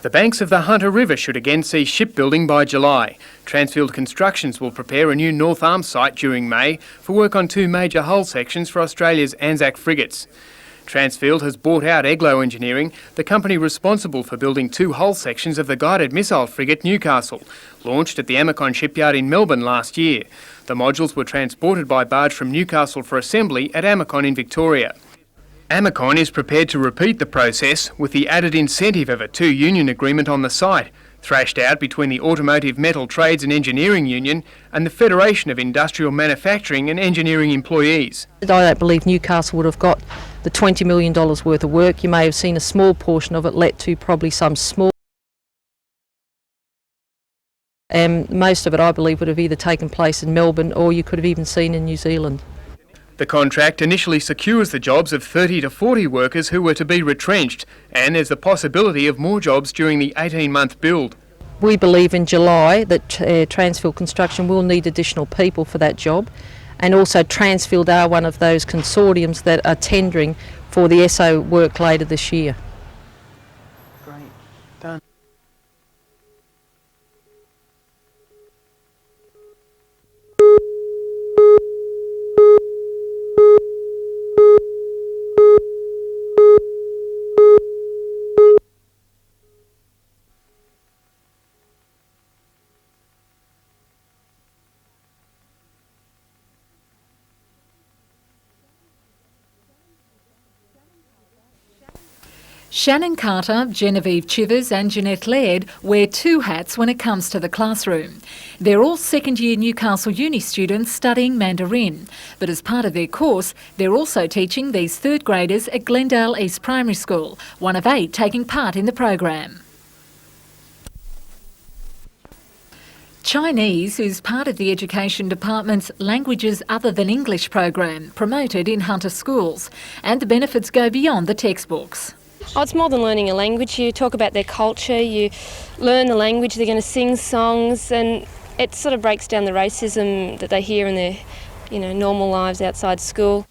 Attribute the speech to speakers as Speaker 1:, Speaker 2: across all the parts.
Speaker 1: The banks of the Hunter River should again see shipbuilding by July. Transfield Constructions will prepare a new North Arm site during May for work on 2 major hull sections for Australia's Anzac frigates. Transfield has bought out Eglo Engineering, the company responsible for building 2 hull sections of the guided missile frigate Newcastle, launched at the Amacon shipyard in Melbourne last year. The modules were transported by barge from Newcastle for assembly at Amacon in Victoria. Amacon is prepared to repeat the process with the added incentive of a 2-union agreement on the site, thrashed out between the Automotive Metal Trades and Engineering Union and the Federation of Industrial Manufacturing and Engineering Employees.
Speaker 2: I don't believe Newcastle would have got the $20 million worth of work. You may have seen a small portion of it let to probably some small. Most of it, I believe, would have either taken place in Melbourne or you could have even seen in New Zealand.
Speaker 1: The contract initially secures the jobs of 30 to 40 workers who were to be retrenched, and there's the possibility of more jobs during the 18-month build.
Speaker 2: We believe in July that Transfield Construction will need additional people for that job, and also Transfield are one of those consortiums that are tendering for the SO work later this year.
Speaker 1: Great. Done.
Speaker 3: Shannon Carter, Genevieve Chivers and Jeanette Laird wear 2 hats when it comes to the classroom. They're all second-year Newcastle Uni students studying Mandarin, but as part of their course, they're also teaching these 3rd graders at Glendale East Primary School, one of 8 taking part in the program. Chinese is part of the Education Department's Languages Other Than English program, promoted in Hunter schools, and the benefits go beyond the textbooks.
Speaker 4: Oh, it's more than learning a language. You talk about their culture, you learn the language, they're going to sing songs, and it sort of breaks down the racism that they hear in their, normal lives outside school.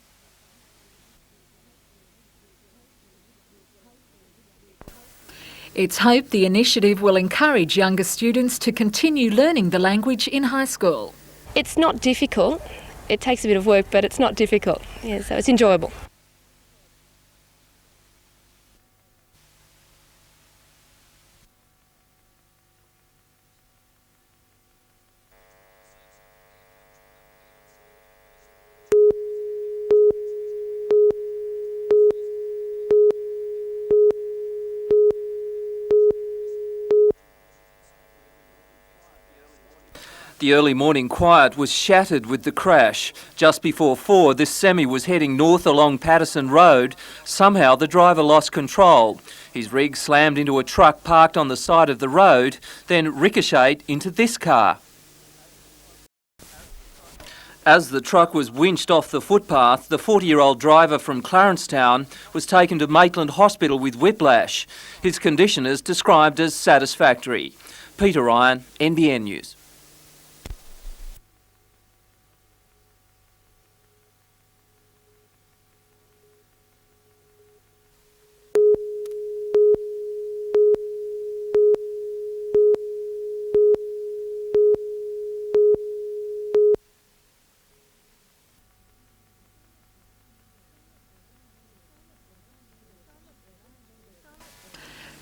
Speaker 3: It's hoped the initiative will encourage younger students to continue learning the language in high school.
Speaker 4: It's not difficult. It takes a bit of work, but it's not difficult. Yeah, so it's enjoyable.
Speaker 5: The early morning quiet was shattered with the crash. Just before 4, this semi was heading north along Patterson Road. Somehow the driver lost control. His rig slammed into a truck parked on the side of the road, then ricocheted into this car. As the truck was winched off the footpath, the 40-year-old driver from Clarencetown was taken to Maitland Hospital with whiplash. His condition is described as satisfactory. Peter Ryan, NBN News.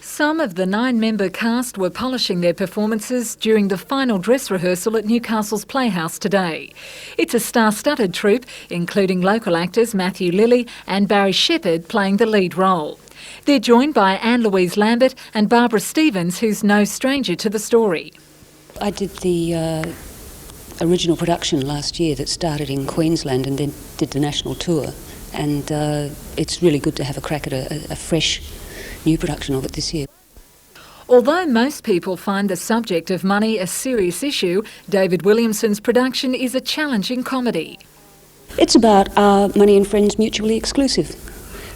Speaker 3: Some of the 9-member cast were polishing their performances during the final dress rehearsal at Newcastle's Playhouse today. It's a star-studded troupe, including local actors Matthew Lilly and Barry Shepherd playing the lead role. They're joined by Anne-Louise Lambert and Barbara Stevens, who's no stranger to the story.
Speaker 6: I did the original production last year that started in Queensland and then did the national tour, and it's really good to have a crack at a fresh new production of it this year.
Speaker 3: Although most people find the subject of money a serious issue, David Williamson's production is a challenging comedy.
Speaker 6: It's about are money and friends mutually exclusive?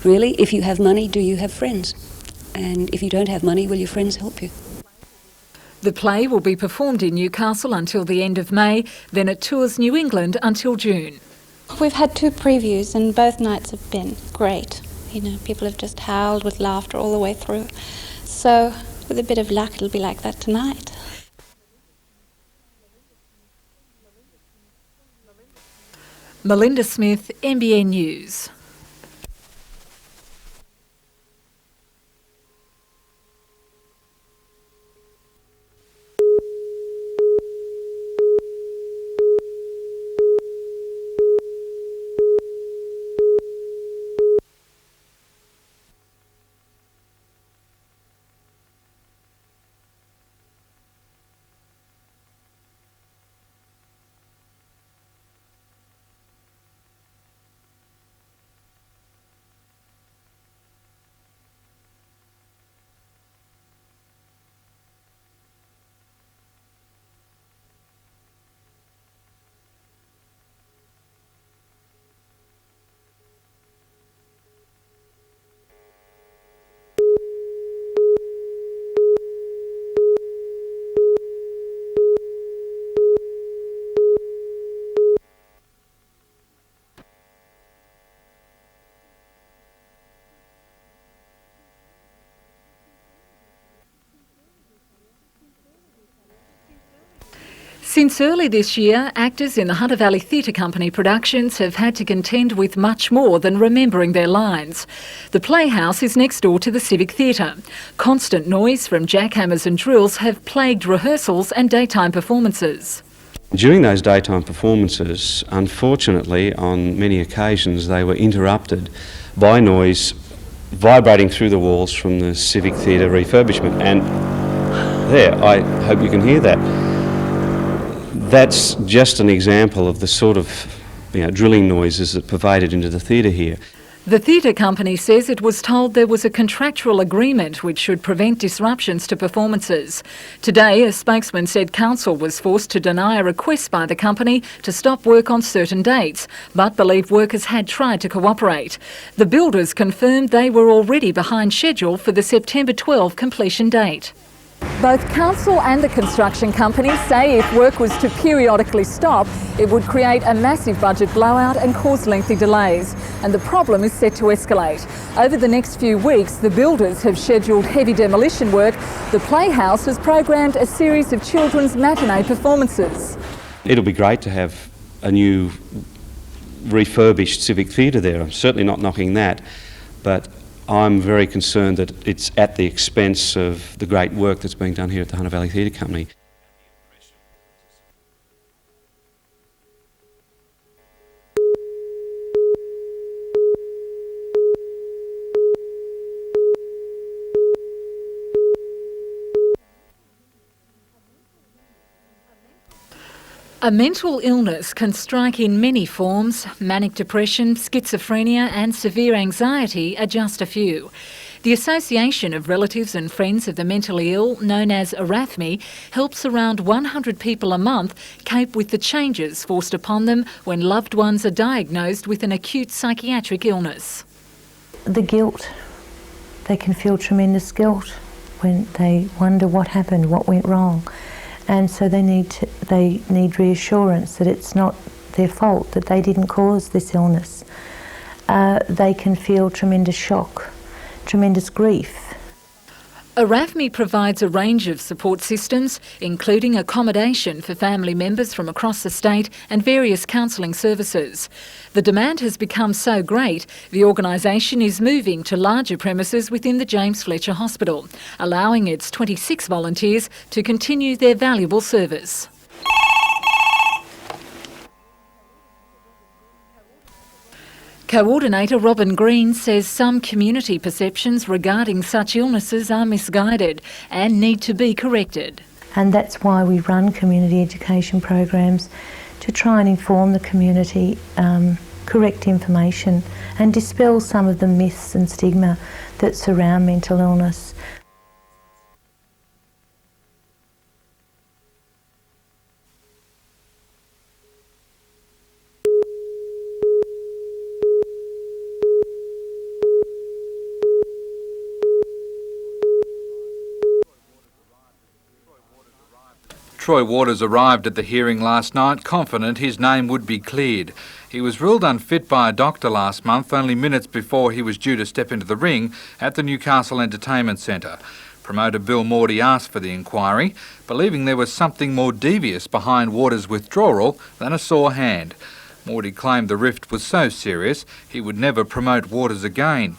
Speaker 6: Really, if you have money, do you have friends? And if you don't have money, will your friends help you?
Speaker 3: The play will be performed in Newcastle until the end of May, then it tours New England until June.
Speaker 7: We've had 2 previews and both nights have been great. People have just howled with laughter all the way through. So With a bit of luck, it'll be like that tonight.
Speaker 3: Melinda Smith, NBN News. Since early this year, actors in the Hunter Valley Theatre Company productions have had to contend with much more than remembering their lines. The Playhouse is next door to the Civic Theatre. Constant noise from jackhammers and drills have plagued rehearsals and daytime performances.
Speaker 8: During those daytime performances, unfortunately, on many occasions, they were interrupted by noise vibrating through the walls from the Civic Theatre refurbishment. And there, I hope you can hear that. That's just an example of the sort of drilling noises that pervaded into the theatre here.
Speaker 3: The theatre company says it was told there was a contractual agreement which should prevent disruptions to performances. Today, a spokesman said council was forced to deny a request by the company to stop work on certain dates, but believed workers had tried to cooperate. The builders confirmed they were already behind schedule for the September 12 completion date. Both council and the construction company say if work was to periodically stop, it would create a massive budget blowout and cause lengthy delays. And the problem is set to escalate. Over the next few weeks, the builders have scheduled heavy demolition work. The Playhouse has programmed a series of children's matinee performances.
Speaker 8: It'll be great to have a new refurbished Civic Theatre there. I'm certainly not knocking that, but I'm very concerned that it's at the expense of the great work that's being done here at the Hunter Valley Theatre Company.
Speaker 3: A mental illness can strike in many forms. Manic depression, schizophrenia and severe anxiety are just a few. The Association of Relatives and Friends of the Mentally Ill, known as ARAFME, helps around 100 people a month cope with the changes forced upon them when loved ones are diagnosed with an acute psychiatric illness.
Speaker 9: The guilt. They can feel tremendous guilt when they wonder what happened, what went wrong. And so they need reassurance that it's not their fault, that they didn't cause this illness. They can feel tremendous shock, tremendous grief.
Speaker 3: ARAFME provides a range of support systems, including accommodation for family members from across the state and various counselling services. The demand has become so great, the organisation is moving to larger premises within the James Fletcher Hospital, allowing its 26 volunteers to continue their valuable service. Coordinator Robin Green says some community perceptions regarding such illnesses are misguided and need to be corrected.
Speaker 9: And that's why we run community education programs, to try and inform the community, correct information and dispel some of the myths and stigma that surround mental illness.
Speaker 10: Troy Waters arrived at the hearing last night confident his name would be cleared. He was ruled unfit by a doctor last month, only minutes before he was due to step into the ring at the Newcastle Entertainment Centre. Promoter Bill Mordy asked for the inquiry, believing there was something more devious behind Waters' withdrawal than a sore hand. Mordy claimed the rift was so serious he would never promote Waters again.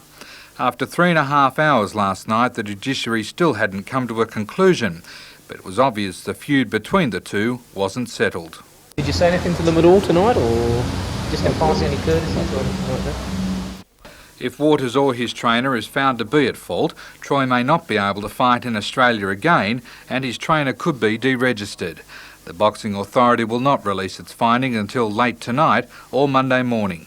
Speaker 10: After 3.5 hours last night, the judiciary still hadn't come to a conclusion, but it was obvious the feud between the two wasn't settled.
Speaker 11: Did you say anything to them at all tonight, or just going to pass any courtesies or anything like that?
Speaker 10: If Waters or his trainer is found to be at fault, Troy may not be able to fight in Australia again, and his trainer could be deregistered. The Boxing Authority will not release its finding until late tonight or Monday morning.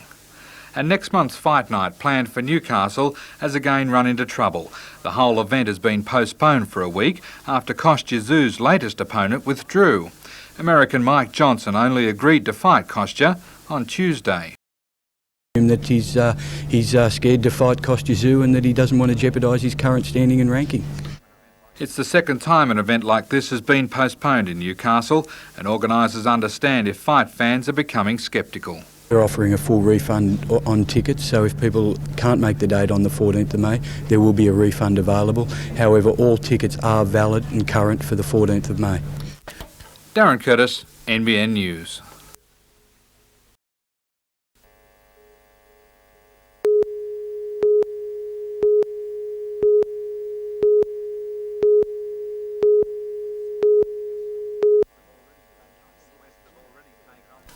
Speaker 10: And next month's fight night planned for Newcastle has again run into trouble. The whole event has been postponed for a week after Kostya Tszyu's latest opponent withdrew. American Mike Johnson only agreed to fight Kostya on Tuesday.
Speaker 12: That he's scared to fight Kostya Tszyu and that he doesn't want to jeopardise his current standing and ranking.
Speaker 10: It's the second time an event like this has been postponed in Newcastle, and organisers understand if fight fans are becoming sceptical.
Speaker 12: We're offering a full refund on tickets, so if people can't make the date on the 14th of May, there will be a refund available. However, all tickets are valid and current for the 14th of May.
Speaker 10: Darren Curtis, NBN News.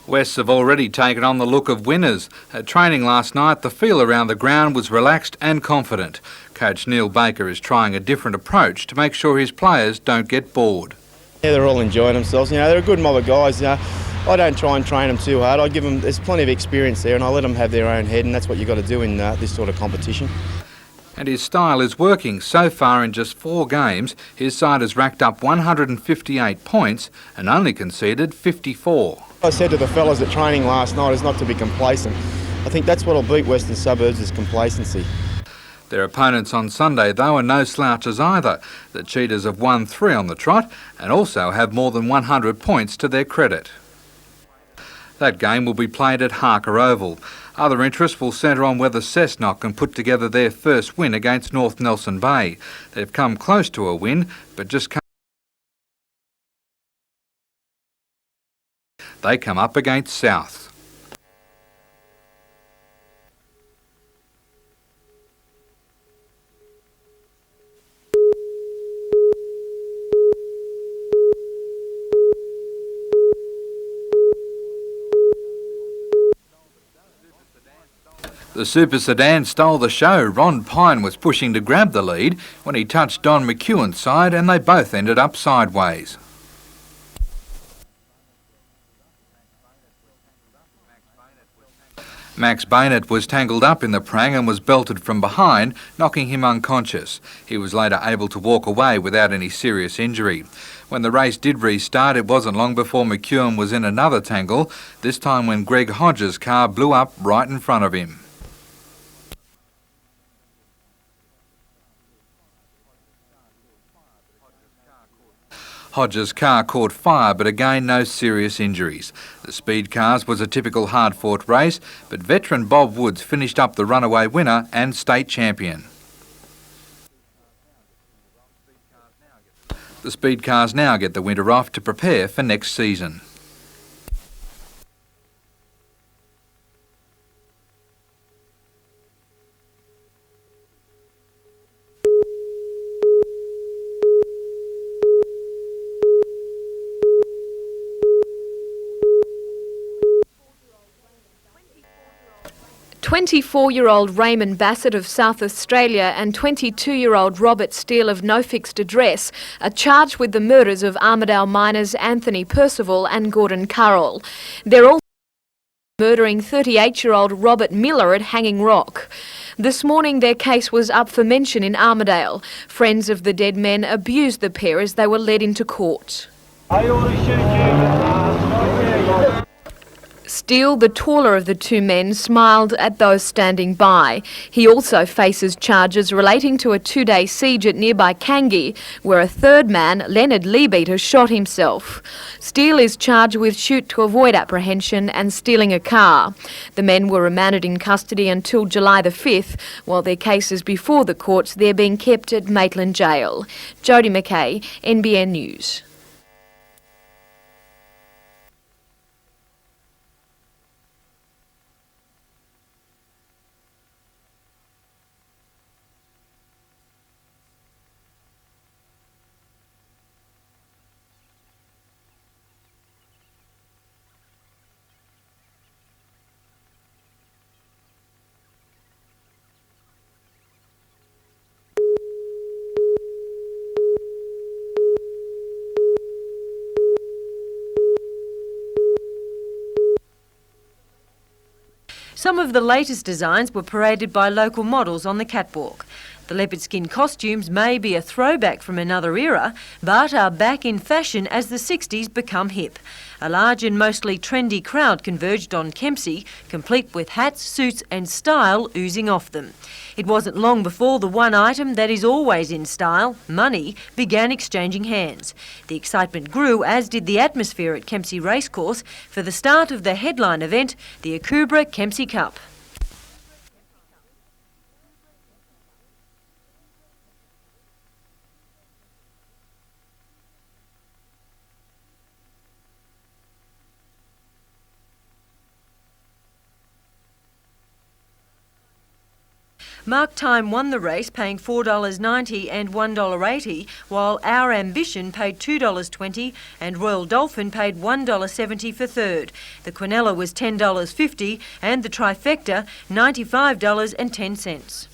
Speaker 10: Wests have already taken on the look of winners. At training last night, the feel around the ground was relaxed and confident. Coach Neil Baker is trying a different approach to make sure his players don't get bored.
Speaker 13: Yeah, they're all enjoying themselves. They're a good mob of guys. I don't try and train them too hard. I give them, there's plenty of experience there, and I let them have their own head, and that's what you've got to do in this sort of competition.
Speaker 10: And his style is working. So far in just 4 games, his side has racked up 158 points and only conceded 54.
Speaker 13: I said to the fellas at training last night is not to be complacent. I think that's what'll beat Western Suburbs is complacency.
Speaker 10: Their opponents on Sunday, though, are no slouches either. The Cheetahs have won 3 on the trot and also have more than 100 points to their credit. That game will be played at Harker Oval. Other interest will centre on whether Cessnock can put together their first win against North Nelson Bay. They've come close to a win, but just can't. They come up against South. The Super Sedan stole the show. Ron Pine was pushing to grab the lead when he touched Don McEwen's side, and they both ended up sideways. Max Baynett was tangled up in the prang and was belted from behind, knocking him unconscious. He was later able to walk away without any serious injury. When the race did restart, it wasn't long before McEwen was in another tangle, this time when Greg Hodges' car blew up right in front of him. Hodges' car caught fire, but again no serious injuries. The Speed Cars was a typical hard-fought race, but veteran Bob Woods finished up the runaway winner and state champion. The Speed Cars now get the winter off to prepare for next season.
Speaker 14: "24-year-old Raymond Bassett of South Australia and 22-year-old Robert Steele of no fixed address are charged with the murders of Armidale miners Anthony Percival and Gordon Carroll. They're also murdering 38-year-old Robert Miller at Hanging Rock. This morning their case was up for mention in Armidale. Friends of the dead men abused the pair as they were led into court. Steele, the taller of the two men, smiled at those standing by. He also faces charges relating to a 2-day siege at nearby Kangi, where a third man, Leonard Leabeater, shot himself. Steele is charged with shoot to avoid apprehension and stealing a car. The men were remanded in custody until July the 5th, while their case is before the courts. They're being kept at Maitland Jail. Jodie McKay, NBN News.
Speaker 15: Some of the latest designs were paraded by local models on the catwalk. The leopard skin costumes may be a throwback from another era, but are back in fashion as the 60s become hip. A large and mostly trendy crowd converged on Kempsey, complete with hats, suits and style oozing off them. It wasn't long before the one item that is always in style, money, began exchanging hands. The excitement grew, as did the atmosphere at Kempsey Racecourse for the start of the headline event, the Akubra Kempsey Cup. Mark Time won the race, paying $4.90 and $1.80, while Our Ambition paid $2.20 and Royal Dolphin paid $1.70 for third. The Quinella was $10.50 and the Trifecta $95.10.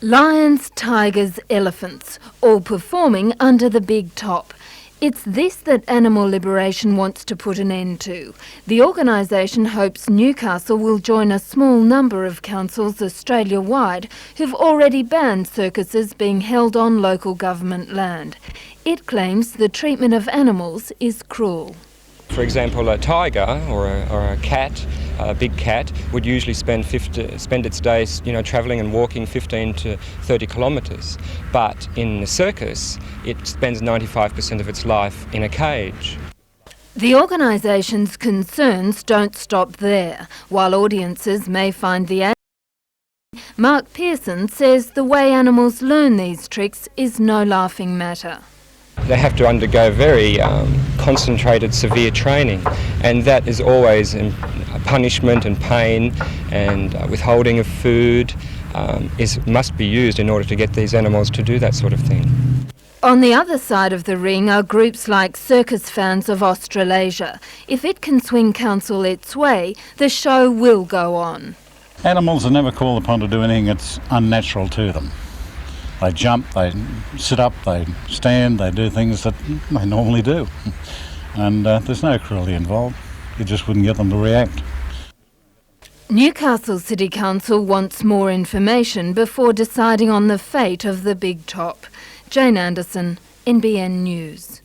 Speaker 3: Lions, tigers, elephants, all performing under the big top. It's this that Animal Liberation wants to put an end to. The organisation hopes Newcastle will join a small number of councils Australia-wide who've already banned circuses being held on local government land. It claims the treatment of animals is cruel.
Speaker 16: For example, a tiger or a cat, a big cat, would usually spend its days, travelling and walking 15 to 30 kilometres. But in the circus, it spends 95% of its life in a cage.
Speaker 3: The organisation's concerns don't stop there. While audiences may find the Mark Pearson says the way animals learn these tricks is no laughing matter.
Speaker 16: They have to undergo very concentrated, severe training, and that is always punishment and pain, and withholding of food must be used in order to get these animals to do that sort of thing.
Speaker 3: On the other side of the ring are groups like Circus Fans of Australasia. If it can swing council its way, the show will go on.
Speaker 17: Animals are never called upon to do anything that's unnatural to them. They jump, they sit up, they stand, they do things that they normally do. And there's no cruelty involved. You just wouldn't get them to react.
Speaker 3: Newcastle City Council wants more information before deciding on the fate of the big top. Jane Anderson, NBN News.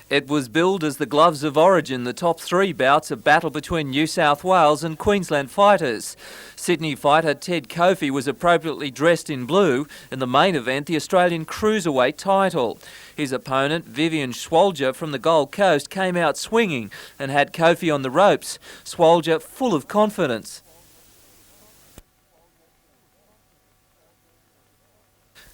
Speaker 5: It was billed as the Gloves of Origin, the top three bouts, a battle between New South Wales and Queensland fighters. Sydney fighter Ted Kofi was appropriately dressed in blue in the main event, the Australian Cruiserweight title. His opponent, Vivian Schwalger from the Gold Coast, came out swinging and had Kofi on the ropes. Schwalger full of confidence.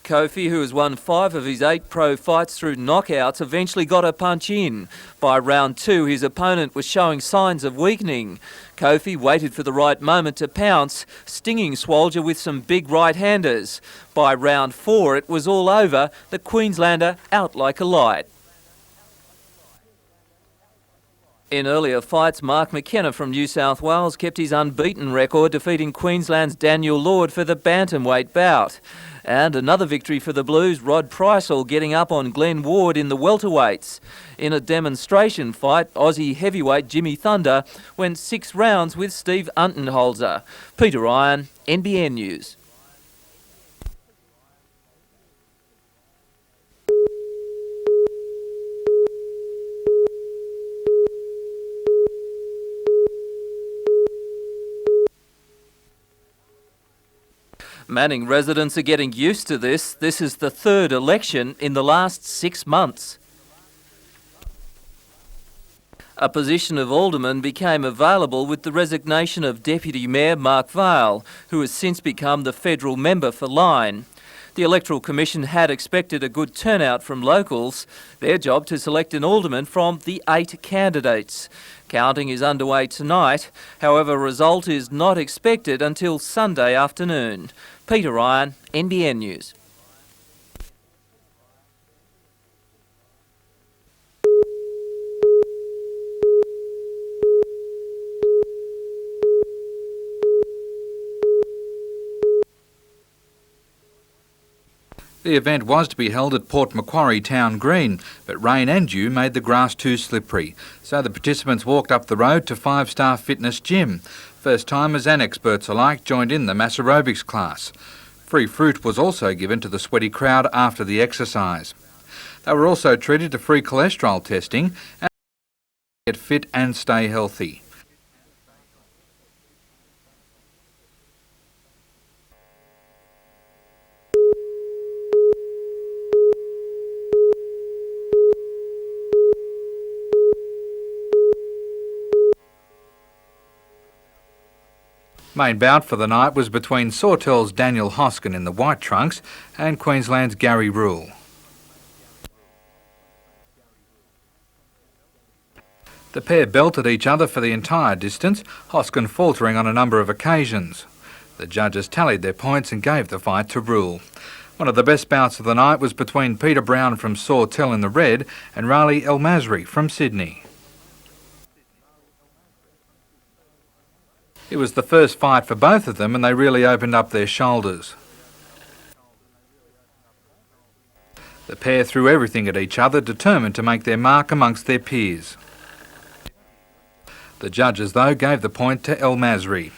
Speaker 5: Kofi, who has won 5 of his 8 pro fights through knockouts, eventually got a punch in. By round 2, his opponent was showing signs of weakening. Kofi waited for the right moment to pounce, stinging Schwalger with some big right-handers. By round 4, it was all over, the Queenslander out like a light. In earlier fights, Mark McKenna from New South Wales kept his unbeaten record, defeating Queensland's Daniel Lord for the bantamweight bout. And another victory for the Blues, Rod Pricel getting up on Glenn Ward in the welterweights. In a demonstration fight, Aussie heavyweight Jimmy Thunder went 6 rounds with Steve Untenholzer. Peter Ryan, NBN News. Manning residents are getting used to this. This is the 3rd election in the last 6 months. A position of alderman became available with the resignation of Deputy Mayor Mark Vale, who has since become the federal member for Lyne. The Electoral Commission had expected a good turnout from locals, their job to select an alderman from the 8 candidates. Counting is underway tonight, however a result is not expected until Sunday afternoon. Peter Ryan, NBN News.
Speaker 10: The event was to be held at Port Macquarie Town Green, but rain and dew made the grass too slippery, so the participants walked up the road to 5-star fitness gym. First-timers and experts alike joined in the mass aerobics class. Free fruit was also given to the sweaty crowd after the exercise. They were also treated to free cholesterol testing and get fit and stay healthy. Main bout for the night was between Sawtell's Daniel Hoskin in the white trunks and Queensland's Gary Rule. The pair belted each other for the entire distance, Hoskin faltering on a number of occasions. The judges tallied their points and gave the fight to Rule. One of the best bouts of the night was between Peter Brown from Sawtell in the red and Raleigh El Masri from Sydney. It was the first fight for both of them and they really opened up their shoulders. The pair threw everything at each other, determined to make their mark amongst their peers. The judges, though, gave the point to El Masri.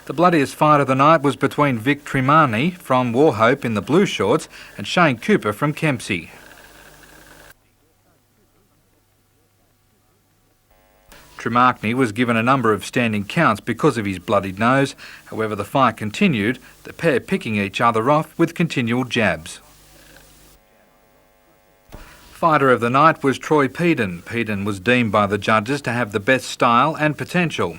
Speaker 10: The bloodiest fight of the night was between Vic Tremarney from Warhope in the blue shorts and Shane Cooper from Kempsey. Tremarney was given a number of standing counts because of his bloodied nose. However, the fight continued, the pair picking each other off with continual jabs. Fighter of the night was Troy Peden. Peden was deemed by the judges to have the best style and potential.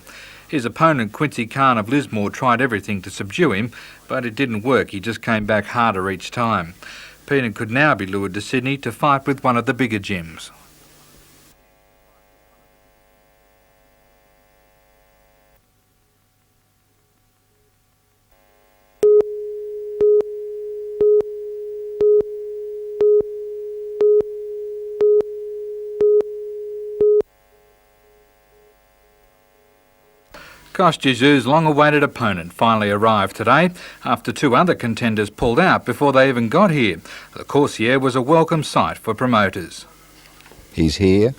Speaker 10: His opponent Quincy Khan of Lismore tried everything to subdue him, but it didn't work. He just came back harder each time. Peden could now be lured to Sydney to fight with one of the bigger gyms. Kostyaz's long-awaited opponent finally arrived today after 2 other contenders pulled out before they even got here. The Corsair was a welcome sight for promoters.
Speaker 18: He's here,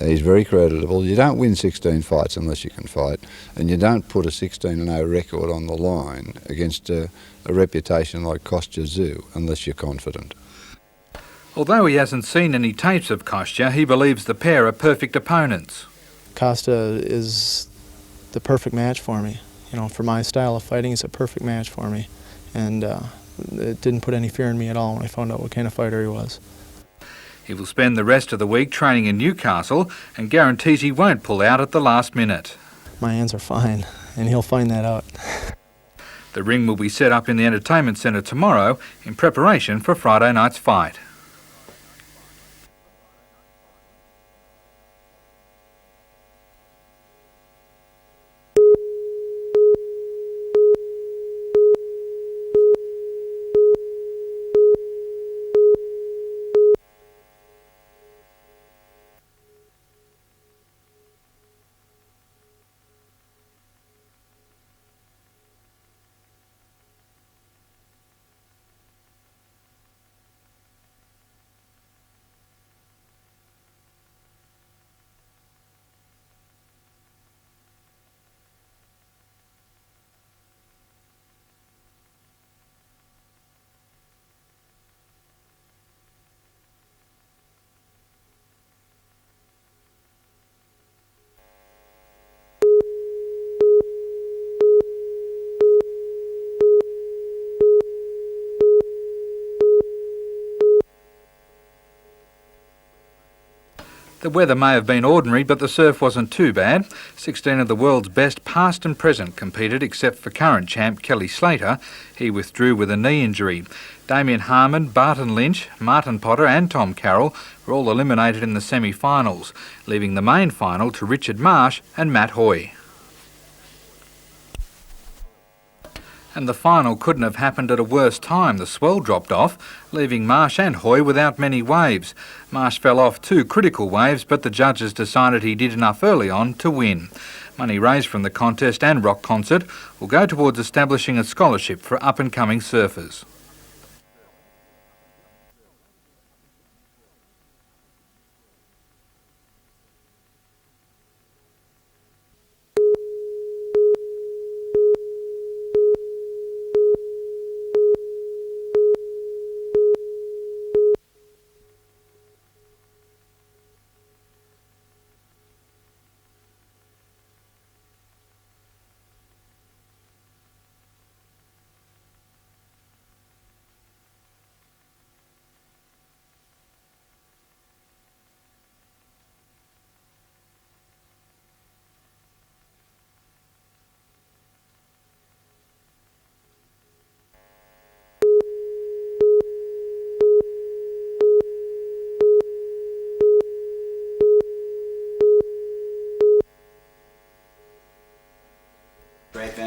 Speaker 18: he's very creditable. You don't win 16 fights unless you can fight, and you don't put a 16-0 record on the line against a reputation like Kostya unless you're confident.
Speaker 10: Although he hasn't seen any tapes of Kostya, he believes the pair are perfect opponents.
Speaker 19: Kostya is the perfect match for me. You know, for my style of fighting, it's a perfect match for me. And it didn't put any fear in me at all when I found out what kind of fighter he was.
Speaker 10: He will spend the rest of the week training in Newcastle and guarantees he won't pull out at the last minute.
Speaker 19: My hands are fine, and he'll find that out.
Speaker 10: The ring will be set up in the entertainment centre tomorrow in preparation for Friday night's fight. The weather may have been ordinary, but the surf wasn't too bad. 16 of the world's best past and present competed, except for current champ Kelly Slater. He withdrew with a knee injury. Damien Harmon, Barton Lynch, Martin Potter and Tom Carroll were all eliminated in the semi-finals, leaving the main final to Richard Marsh and Matt Hoy. And the final couldn't have happened at a worse time. The swell dropped off, leaving Marsh and Hoy without many waves. Marsh fell off 2 critical waves, but the judges decided he did enough early on to win. Money raised from the contest and rock concert will go towards establishing a scholarship for up-and-coming surfers.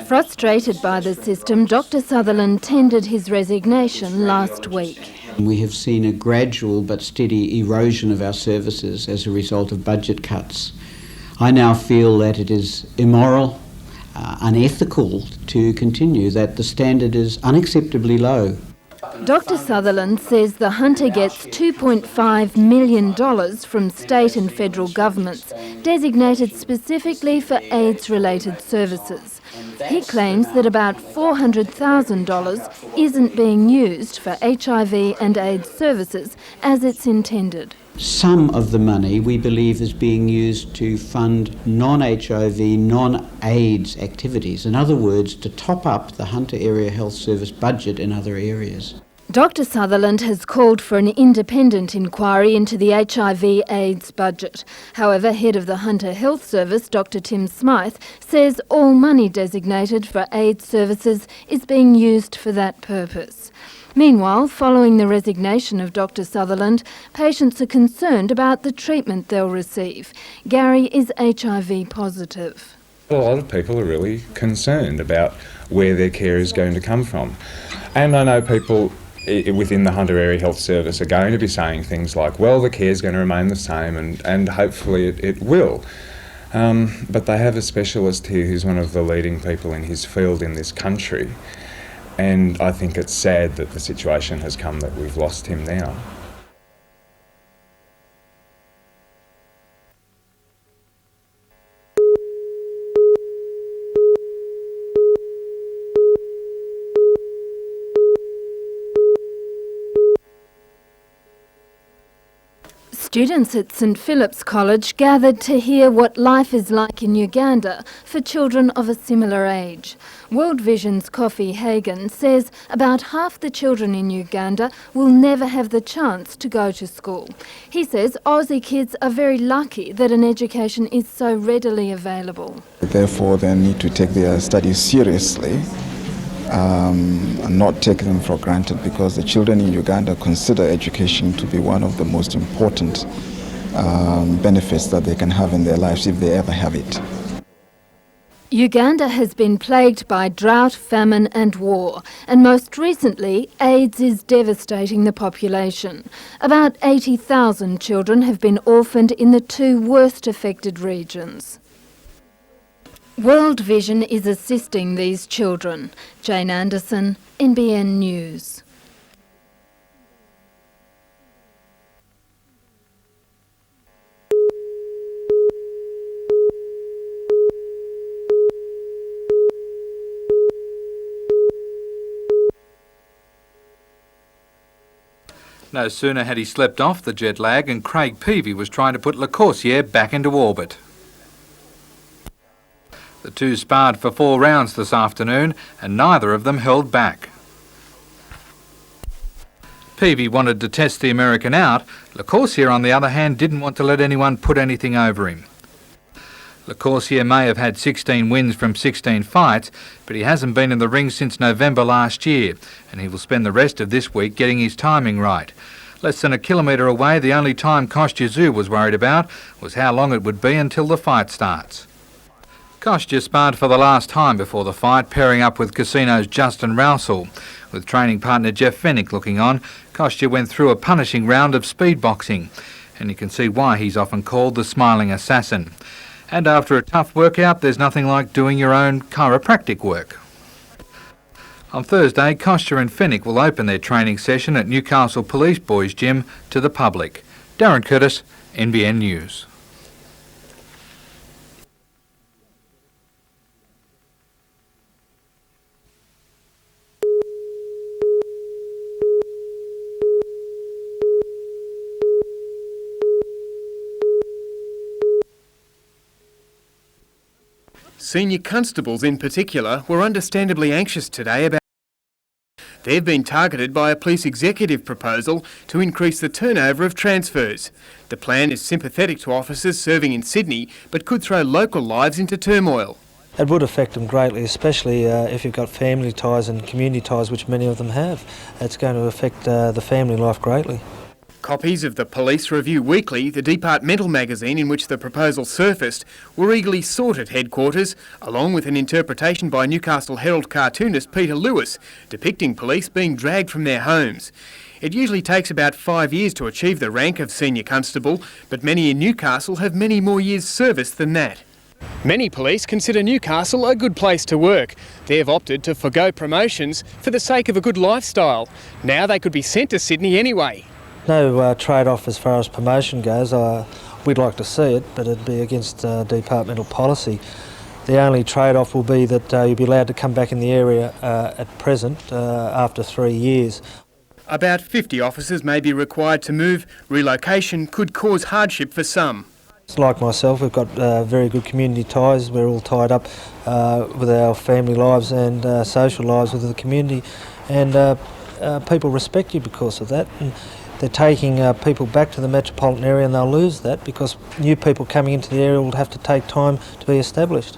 Speaker 20: Frustrated by the system, Dr Sutherland tendered his resignation last week.
Speaker 21: We have seen a gradual but steady erosion of our services as a result of budget cuts. I now feel that it is immoral, unethical to continue, that the standard is unacceptably low.
Speaker 20: Dr Sutherland says the hunter gets $2.5 million from state and federal governments, designated specifically for AIDS-related services. He claims that about $400,000 isn't being used for HIV and AIDS services as it's intended.
Speaker 21: Some of the money we believe is being used to fund non-HIV, non-AIDS activities. In other words, to top up the Hunter Area Health Service budget in other areas.
Speaker 20: Dr Sutherland has called for an independent inquiry into the HIV/AIDS budget. However, head of the Hunter Health Service, Dr Tim Smythe, says all money designated for AIDS services is being used for that purpose. Meanwhile, following the resignation of Dr Sutherland, patients are concerned about the treatment they'll receive. Gary is HIV positive.
Speaker 22: A lot of people are really concerned about where their care is going to come from. And I know people within the Hunter Area Health Service are going to be saying things like, well, the care is going to remain the same, and hopefully it will. But they have a specialist here who's one of the leading people in his field in this country. And I think it's sad that the situation has come that we've lost him now.
Speaker 20: Students at St Philip's College gathered to hear what life is like in Uganda for children of a similar age. World Vision's Kofi Hagan says about half the children in Uganda will never have the chance to go to school. He says Aussie kids are very lucky that an education is so readily available.
Speaker 23: Therefore, they need to take their studies seriously and not take them for granted, because the children in Uganda consider education to be one of the most important benefits that they can have in their lives if they ever have it.
Speaker 20: Uganda has been plagued by drought, famine and war, and most recently AIDS is devastating the population. About 80,000 children have been orphaned in the 2 worst affected regions. World Vision is assisting these children. Jane Anderson, NBN News.
Speaker 10: No sooner had he slept off the jet lag and Craig Peavy was trying to put Le Corsair back into orbit. The 2 sparred for 4 rounds this afternoon and neither of them held back. Peavy wanted to test the American out. LaCourcier, on the other hand, didn't want to let anyone put anything over him. LaCourcier may have had 16 wins from 16 fights, but he hasn't been in the ring since November last year, and he will spend the rest of this week getting his timing right. Less than a kilometre away, the only time Kostya was worried about was how long it would be until the fight starts. Kostya sparred for the last time before the fight, pairing up with Casino's Justin Rousel. With training partner Jeff Fennick looking on, Kostya went through a punishing round of speed boxing, and you can see why he's often called the smiling assassin. And after a tough workout, there's nothing like doing your own chiropractic work. On Thursday, Kostya and Fennick will open their training session at Newcastle Police Boys Gym to the public. Darren Curtis, NBN News.
Speaker 1: Senior constables in particular were understandably anxious today about. They've been targeted by a police executive proposal to increase the turnover of transfers. The plan is sympathetic to officers serving in Sydney, but could throw local lives into turmoil.
Speaker 2: It would affect them greatly, especially if you've got family ties and community ties, which many of them have. It's going to affect the family life greatly.
Speaker 1: Copies of the Police Review Weekly, the departmental magazine in which the proposal surfaced, were eagerly sought at headquarters, along with an interpretation by Newcastle Herald cartoonist Peter Lewis, depicting police being dragged from their homes. It usually takes about 5 years to achieve the rank of senior constable, but many in Newcastle have many more years' service than that. Many police consider Newcastle a good place to work. They've opted to forgo promotions for the sake of a good lifestyle. Now they could be sent to Sydney anyway.
Speaker 2: No trade-off as far as promotion goes. We'd like to see it, but it'd be against departmental policy. The only trade-off will be that you'll be allowed to come back in the area at present after 3 years.
Speaker 1: About 50 officers may be required to move. Relocation could cause hardship for some.
Speaker 2: Like myself, we've got very good community ties. We're all tied up with our family lives and social lives with the community, and people respect you because of that. And they're taking people back to the metropolitan area, and they'll lose that because new people coming into the area will have to take time to be established.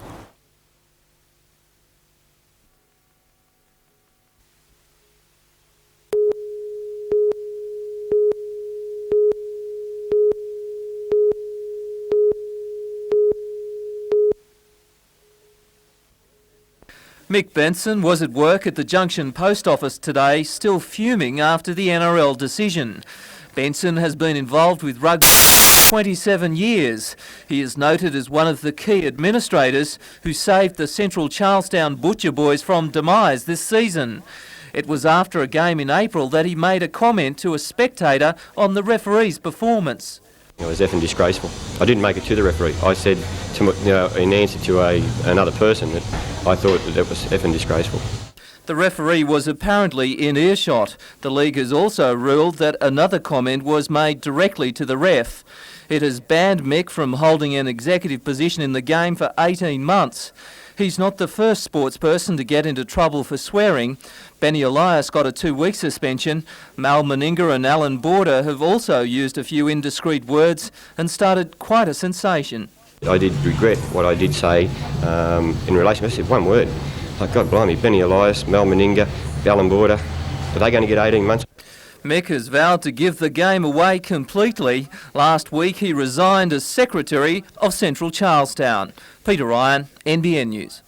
Speaker 5: Mick Benson was at work at the Junction Post Office today, still fuming after the NRL decision. Benson has been involved with rugby for 27 years. He is noted as one of the key administrators who saved the Central Charlestown Butcher Boys from demise this season. It was after a game in April that he made a comment to a spectator on the referee's performance.
Speaker 4: It was effing disgraceful. I didn't make it to the referee. I said, in answer to another person, that I thought that was effing disgraceful.
Speaker 5: The referee was apparently in earshot. The league has also ruled that another comment was made directly to the ref. It has banned Mick from holding an executive position in the game for 18 months. He's not the first sportsperson to get into trouble for swearing. Benny Elias got a 2-week suspension. Mal Meninga and Alan Border have also used a few indiscreet words and started quite a sensation.
Speaker 4: I did regret what I did say in relation, I said one word. Like, God blimey, Benny Elias, Mal Meninga, Alan Border, are they going to get 18 months?
Speaker 5: Mick has vowed to give the game away completely. Last week he resigned as Secretary of Central Charlestown. Peter Ryan, NBN News.